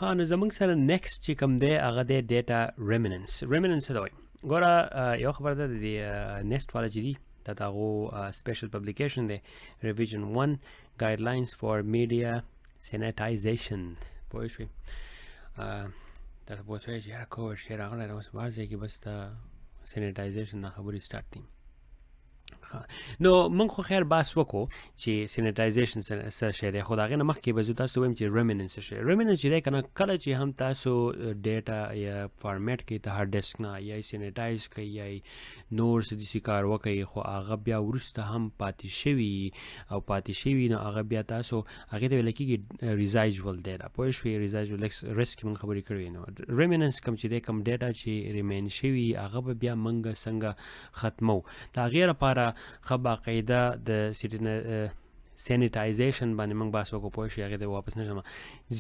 ها نو زمونږ سره نیکسټ چې کوم دی هغه دی ډیټا ریمننس. ریمننس څه ته وایي؟ ګوره یو خبره ده د نیکسټ والا چې دي دا د هغو سپیشل پبلیکیشن دی ریویژن 1 ګایډلاینز فار میډیا سینیټایزیشن. پوه شوې؟ تاسو پوه شوئ چې یاره کووډ شی راغلی دی اوس بهر ځای کې بس د سینیټایزیشن دا خبرې سټارټ دي. نو موږ خو خیر بحث وکړو چې سینیټایزیشن څه شی دی، خو د هغې نه مخکې به زه تاسو وایم چې ریمننس څه شی دی. ریمننس چې دی که نه کله چې هم تاسو ډیټا یا فارمیټ کوئ د هارډ ډسک نه یا یې سینیټایز کوئ یا یې نور څه داسې کار وکوئ خو هغه بیا وروسته هم پاتې شوي او پاتې شوي نو هغه بیا تاسو هغې ته ویلی کېږي ریزایجول ډیټا. پوه شوې؟ ریزایجول ریسک کې موږ خبرې کړې وې. نو ریمننس کوم چې دی کوم ډیټا چې ریمین شوي هغه به بیا موږ څنګه ختمو. د هغې لپاره ښه باقاعده د سینیټایزیشن باندې موږ بحث وکړو. پوه شوې؟ هغې ته واپس نه شم.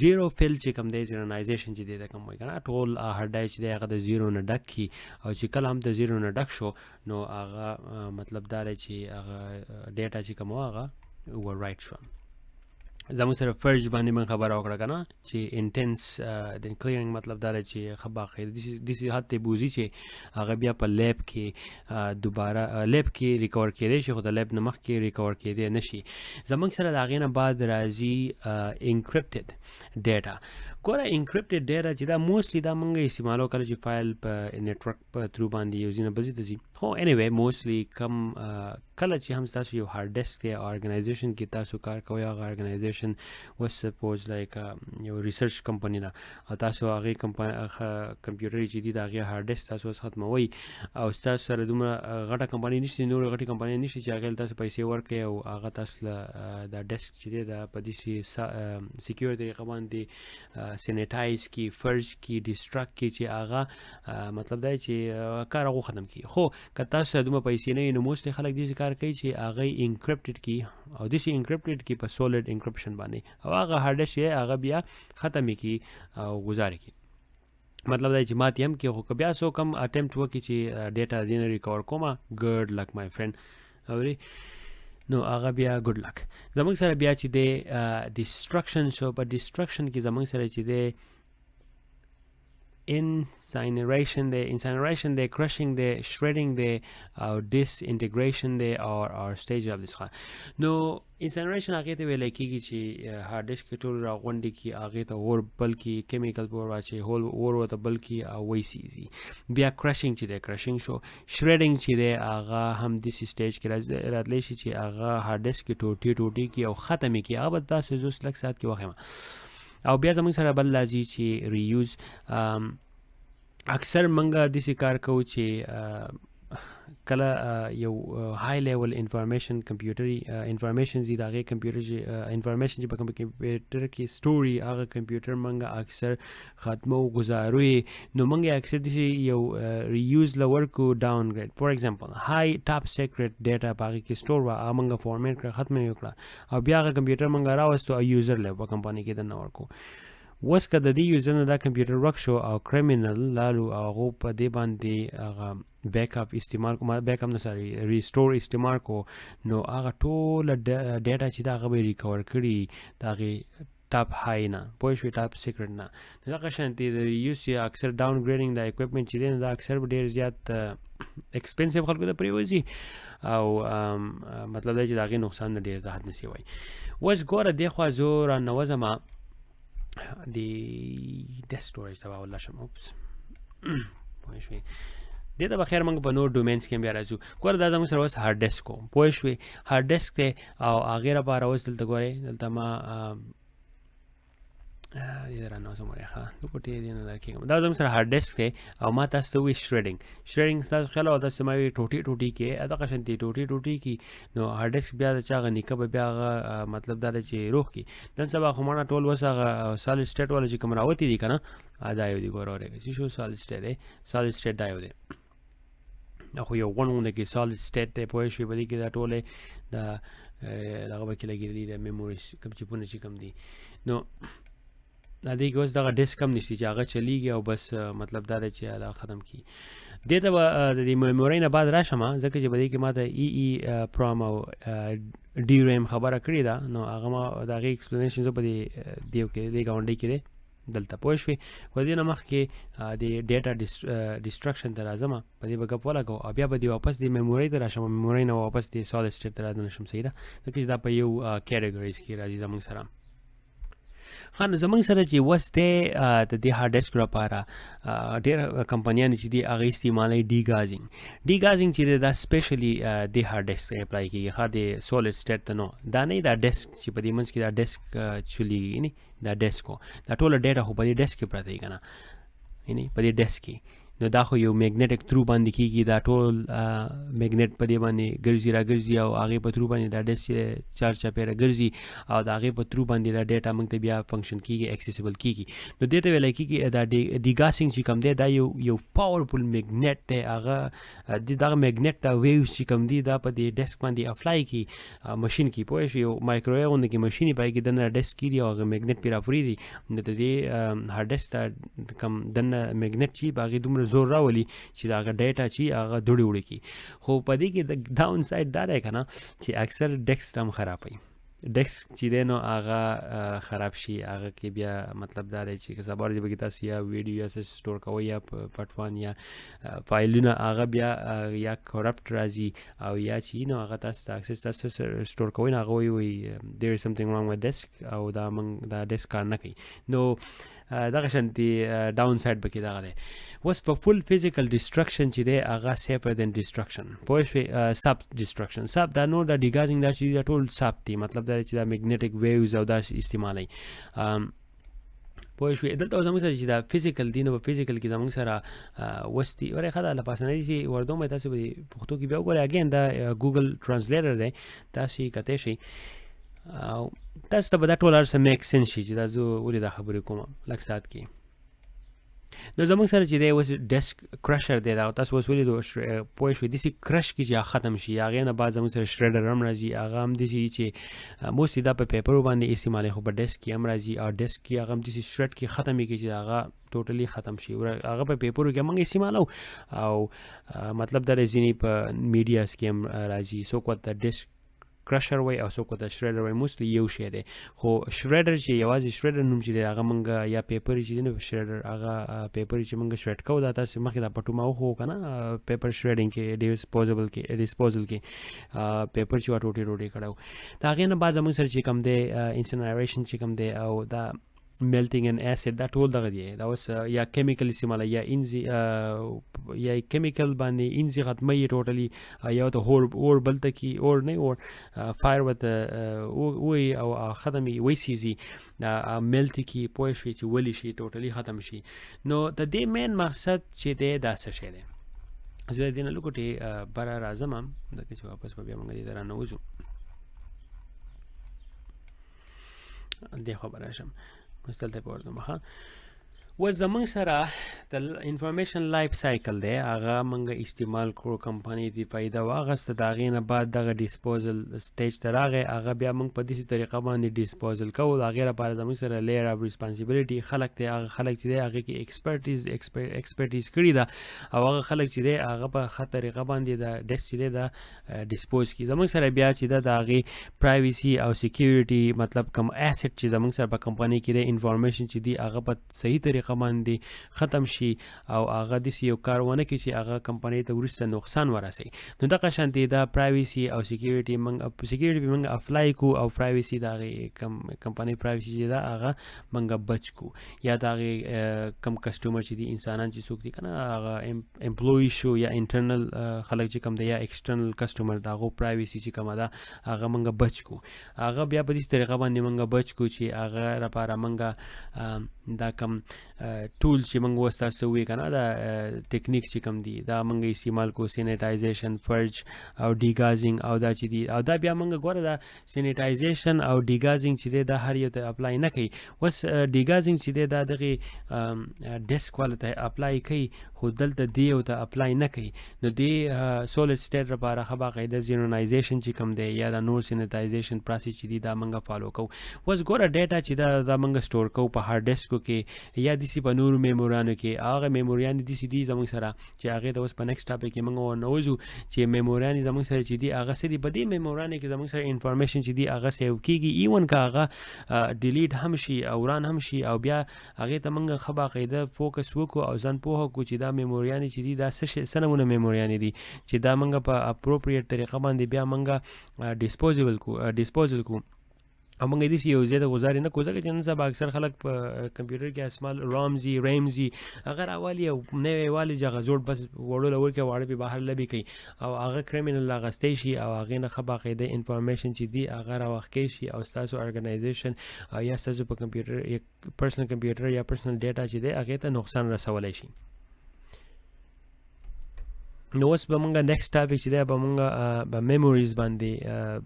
زیرو فل چې کوم دی زیرونایزیشن چې دی د کوم وایي که نه ټول هارډ ډرایو چې دی هغه د زیرو نه ډک کي او چې کله هم د زیرو نه ډک شو نو هغه مطلب دا دی چې هغه ډیټا چې کوم و هغه اوور رایټ شوه. زموږ سره فرج باندې موږ خبره وکړه که نه چې انټینس د کلیرنګ مطلب دا دی چې ښه باقاعده داسې حد ته بوځي چې هغه بیا په لیب کې دوباره لیب کې ریکور کېدی شي خو د لیب نه مخکې ریکور کېدی نه شي. زموږ سره د هغې نه بعد راځي انکریپټډ ډیټا. ګوره انکریپټډ ډیټا چې دا موسټلی دا موږ استعمالو کله چې فایل په نیټورک په تھرو باندې یو ځای نه بل ځای ته ځي. خو انیوی موسټلی کم کله چې هم ستاسو یو هارډ ډسک دی او ارګنایزیشن کې تاسو کار کوئ هغه ارګنایزیشن وس سپوز لایک یو ریسرچ کمپنی ده او تاسو هغې کمپیوټر چې دي د هغې هارډ ډسک تاسو اوس ختموئ او ستاسو سره دومره غټه کمپنۍ نشته نور غټې کمپنۍ نشته چې هغې تاسو پیسې ورکړئ او هغه تاسو له دا ډسک چې دی دا په داسې سیکیور طریقه باندې سینیټایز کی فرج کی ډسټرکټ کی چې هغه مطلب دا چې کار هغه ختم کی. خو که تاسو سره دومره پیسې نه وي نو موسټلی خلک داسې کار کوي چې هغه انکریپټډ کی او داسې انکریپټډ کی په سولډ انکریپشن باندې او هغه هارډ ډسک چې هغه بیا ختم کی او گزارې کی. مطلب دا چې ماتې هم کې خو که بیا څوک هم اټمپټ وکړي چې ډیټا دې نه ریکور کومه ګډ لک مای فرینډ اورې نو هغه بیا ګډ لک. زموږ سره بیا چې دی ډسټرکشن شو. په ډسټرکشن کې زموږ سره چې دی انسائنریشن دی کرشنګ دی شریډنګ دی او ډس انټیګریشن دی او سټیج اف دس. نو انسائنریشن هغې ته ویلی کېږي چې هارډ ډسک کې ټول راغونډې کړي هغې ته اور بل کړي کیمیکل په ور واچوي اور ورته بل کړي او ویسیزي. بیا کرشنګ چې دی کرشنګ شو. شریډنګ چې دی هغه هم داسې سټیج کې راتلی شي چې هغه هارډ ډسک کې ټوټې ټوټې کړي او ختم یې کړي. هغه به تاسو زه اوس لږ ساعت کې وښیم. او بیا زموږ سره بل راځي چې ریوز. اکثر موږ داسې کار کوو چې کله یو های لیول انفارمیشن کمپیوټري انفارمیشن زی د هغې کمپیوټر چې انفارمیشن چې په کمپیوټر کې سټوري هغه کمپیوټر موږ اکثر ختمو ګزارو یې نو موږ یې اکثر داسې یو ریوز له ورکو ډاون ګریډ. فار ایگزامپل های ټاپ سیکرټ ډیټا په هغې کې سټور وه هغه موږ فارمیټ کړه ختمه یې وکړه او بیا هغه کمپیوټر موږ راوستو او یوزر له په کمپنۍ کې دننه ورکو. اوس که د دې یوزر نه دا کمپیوټر ورک شو او کریمینل لالو او هغو په دې باندې هغه بیک اپ استعمال کو بیک اپ نه ساري ریسټور استعمال کو نو هغه ټوله ډیټا چې دا هغه به یې ریکور کړي د هغې ټاپ های نه پوه شوې ټاپ سیکرټ نه. دغه شانتې د یوز چې اکثر ډاون ګریډینګ د اکوپمنټ چې دی دا اکثر ډېر زیات ایکسپنسیو خلکو ته پرېوځي او مطلب دا چې د هغې نقصان نه ډېر راحت نسی وایي. اوس ګوره دې خوا زه رانوځمه د ډیسک سټوریج ته به ولاړ شم. اوپس پوه شوې دې ته به خیر موږ په نور ډومینس کې هم بیا راځو. ګوره دا زموږ سره اوس هارډ ډسک و پوه شوې هارډ ډسک دی او هغې لپاره اوس دلته ګورئ دلته ما دې رانه اوس مورې ښه د کوټې دې نه در کېږم. دا زموږ سره هارډ ډسک دی او ما تاسو ته ووایي شریډنګ تاسو خیال او تاسو ما وایي ټوټې ټوټې کې دغه شانتې ټوټې کې نو هارډ ډسک بیا د چا هغه نیکه به بیا هغه مطلب دا دی چې روغ کړي. نن سبا خو مانا ټول اوس هغه سالډ سټیټ والا چې کوم راوتي دي که نه دا یو دي ګوره اورېږه چې شو سالډ سټیټ دی سالډ سټیټ دا یو دی خو یو غونډ غونډه کې سالډ سټیټ دی پوه شوې په دې کې دا ټولې د دغه به کې لګېدلي د میموریز کوم چیپونه چې کوم دي نو دا دې کې اوس دغه ډسک هم نشته چې هغه چلیږي او بس مطلب دا دی چې هغه ختم کړي. دې ته به د دې میمورۍ نه بعد راشم ځکه چې په دې کې ما ته ای پرام او ډي ریم خبره کړې ده نو هغه ما د هغې ایکسپلینیشن زه په دې کې دې ګاونډۍ کې دی دلته پوه شوې. خو دې نه مخکې د ډیټا ډسټرکشن ته راځم په دې به ګپ ولګو او بیا به دې واپس د میمورۍ ته راشم میمورۍ نه واپس د سالډ سټیټ ته رادنه شم. صحیح ده ځکه چې دا په یو کیټګوریز کې راځي زموږ سره. نو زموږ سره چې وس دی د دې هارډ ډیسک لپاره ډېر کمپنیانې چې دي هغه استعمالوي ډیګازینګ چې دی دا سپیشلی د هارډ ډیسک اپلای کېږي ښه د سولډ سټیټ ته نو دا نه دا ډیسک چې په دې منځ کې دا ډیسک چلیږي نه دا ډیسک دا ټوله ډیټا خو په دې ډیسک کې پرته وي که نه یعنې په دې ډیسک کې نو دا خو یو میګنیټک تھرو باندې کېږي دا ټول میګنیټ په دې باندې ګرځي را ګرځي او هغې په تھرو باندې دا ډیسک چار چاپېره ګرځي او د هغې په تھرو باندې دا ډیټا موږ ته بیا فنکشن کېږي اکسیسیبل کېږي. نو دې ته ویلی کېږي دا ډیګاسینګ چې کوم دی دا یو پاورفل میګنیټ دی هغه دغه میګنیټ ته ویوز چې کوم دي دا په دې ډیسک باندې اپلای کړي مشین کې پوه شو یو مایکروویو غوندې کې مشین پای کې دننه ډیسک کې دي او هغه میګنیټ پرې راپورې دي نو د دې هارډ ډیسک ته کوم دننه میګنیټ چې په هغې دومره زور راولي چې دا هغه ډیټا چې هغه دوړې وړې کړي. خو په دې کې د ډاون سایډ دا دی که نه چې اکثر ډیسک هم خرابوي. ډیسک چې دی نو هغه خراب شي هغه کې بیا مطلب دا دی چې که سبا ورځې به کې تاسو یا ویډیو یا څه سټور کوئ یا پټوان یا فایلونه هغه بیا یا کرپټ راځي او یا چې نو هغه تاسو ته اکسس تاسو سټور کوئ نو هغه وایي there is something wrong with disk او دا ډیسک کار نه کوي. نو دغه شانتي ډاون سایډ به کې دغه دی. اوس په فل فزیکل ډسټرکشن چې دی هغه سیفر دین ډسټرکشن پوه شوې سب ډسټرکشن سب دا نور دا ډیګازینګ دا چې دا ټول سب دي مطلب دا چې دا میګنیټک ویوز او دا استعمالوي پوه شوې. دلته زموږ سره چې دا فزیکل دی نو په فزیکل کې زموږ سره وستي ورې ښه ده له پاسنۍ چې وردوم تاسو به پښتو کې بیا وګورئ اګین دا ګوګل ټرانسلیټر دی تاسو یې کتی شئ او تاسو ته به دا ټول هر څه میک سنس شي چې دا زه ولې دا خبرې کوم لږ ساعت کې. نو زموږ سره چې دی اوس ډیسک کرشر دی دا تاسو اوس ولې پوه شوئ داسې کرش کړي چې هغه ختم شي هغې نه بعد زموږ سره شریډر هم راځي هغه هم داسې چې موستلی دا په پیپرو باندې استعمالوي خو په ډیسک کې هم راځي او ډیسک کې هغه هم داسې شریډ کې ختم یې کړي چې هغه ټوټلی ختم شي هغه په پیپرو کې موږ استعمالو او مطلب دا ځینې په میډیاس کې هم راځي څوک ورته ډیسک کرشر وای او څوک ورته شریډر وای موستلی یو شی دی خو شریډر چې یوازې شریډر نوم چې دی هغه موږ یا پیپر چې دی نو شریډر هغه پیپر چې موږ شریډ کوو دا تاسو مخکې دا پټو ما وښوو که نه پیپر شریډینګ کې ډسپوزل کې پیپر چې وا ټوټې کړی و د هغې نه بعد زموږ سره چې کوم دی انسنریشن چې کوم دی او دا melting and acid دا ټول دغه دی دا اوس یا کیمیکل استعمال یا انزي یا کیمیکل باندې انزي ختمي ټوټلی یا ته اور بلته کی اور نه اور فایر وت وی او ختمي وی سيزي ملت کی پوه شي چې ولی شي ټوټلی ختم شي. نو د دې مین مقصد چې دی دا څه شی دی زه دې نه لکوټي بار راځم د کې واپس بیا موږ دې درانه وځو دې خبره شم مستلته پوردم ها و زمونږ سره د انفارمیشن لایف سایکل دی هغه موږ استعمال کړو کمپنۍ دی پیدا واغسته د هغې نه بعد دغه ډسپوزل سټیج ته راغی هغه بیا موږ په داسې طریقه باندې ډسپوزل کوو د هغې لپاره زموږ سره لیر اف ریسپانسیبلیټي خلک دی هغه خلک چې دی هغې کې ایکسپرټیز کړي ده او هغه خلک چې دی هغه په ښه طریقه باندې د ډیسک چې دی د ډسپوز کړي زموږ سره بیا چې ده د هغې پرایویسي او سیکیورټي مطلب کوم ایسټ چې زموږ سره په کمپنۍ کې دی انفارمیشن چې دی هغه په صحیح طریقه باندې ختم شي او هغه داسې یو کار ونه کړي چې هغه کمپنۍ ته وروسته نقصان ورسوي. نو دغه شانتې دا پرایویسي او سیکیورټي موږ اپلای کړو او پرایویسي د هغې کمپنۍ پرایویسي چې ده هغه موږ بچ کړو یا د هغې کم کسټمر چې دي انسانان چې څوک دي که نه هغه امپلوي شو یا انټرنل خلک چې کوم دی یا ایکسټرنل کسټمر د هغو پرایویسي چې کومه ده هغه موږ بچ کړو هغه بیا په دې طریقه باندې موږ بچ کړو چې هغه لپاره موږ دا کم ټول چې موږ اوس تاسو ووایي که نه دا ټیکنیک چې کوم دي دا موږ استعمال کړو سینیټایزیشن فرج او ډیګازینګ او دا چې دي او دا بیا موږ ګوره دا سینیټایزیشن او ډیګازینګ چې دی دا هر یو ته اپلای نه کوي اوس ډیګازینګ چې دی دا دغې ډیسک والا ته اپلای کوي خو دلته دی یو ته اپلای نه کوي نو دی سولډ سټیټ لپاره ښه باقاعده زیرونایزیشن چې کوم دی یا دا نور سینیټایزیشن پروسیس چې دي دا موږ فالو کوو اوس ګوره ډیټا چې دا موږ سټور کوو په هارډ ډیسکو کې یا داسې دي په نورو میموریانو کې هغه میموریان دي چې دي زموږ سره چې هغه د اوس په نیکسټ ټاپک کې موږ ورنوځو چې میموریان زموږ سره چې دي هغه سړي په دې میموریانو کې زموږ سره انفارمیشن چې دي هغه سیو کیږي ایون که هغه ډیلیټ هم شي او وران هم شي او بیا هغه ته موږ ښه باقاعده فوکس وکړو او ځان پوهه کړو چې دا میموریان چې دي دا څه نمونه میموریان دي چې دا موږ په اپروپریټ طریقه باندې بیا موږ ډیسپوزل کو او موږ دې یو زیاده گزارې نه کوو ځکه چې نن سبا اکثر خلک په کمپیوټر کې اسمال رامزي ریمزي هغه راوالي او نوی والي چې هغه زوړ بس وړو لور کې واړه به بهر لبي کوي او هغه کریمینل اغستی شي او هغه نه ښه باقاعده انفارمیشن چې دی هغه راوخی شي او ستاسو ارګنایزیشن یا ستاسو په کمپیوټر یک پرسنل کمپیوټر یا پرسنل ډیټا چې دی هغه ته نقصان رسولی شي. نو اوس به مونږ نیکسټ ټاپک چې دی به مونږ به میموریز باندې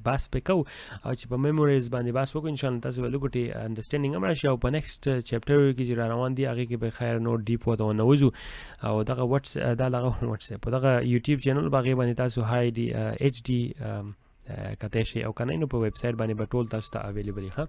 بحث پې کوو او چې په میموریز باندې بحث وکړو انشاءالله تاسو به لږ انډرسټینډینګ هم راشي او په نیکسټ چپټر کې چې را روان دي هغې کې به خیر نور ډیپ ورته وننوځو او دغه وټس اپ دغه یوټیوب چینل به هغې باندې تاسو هائی ډي ایچ ډي کتی شئ او که نه نو په ویب سایټ باندې به ټول تاسو ته اویلیبل وي. ښه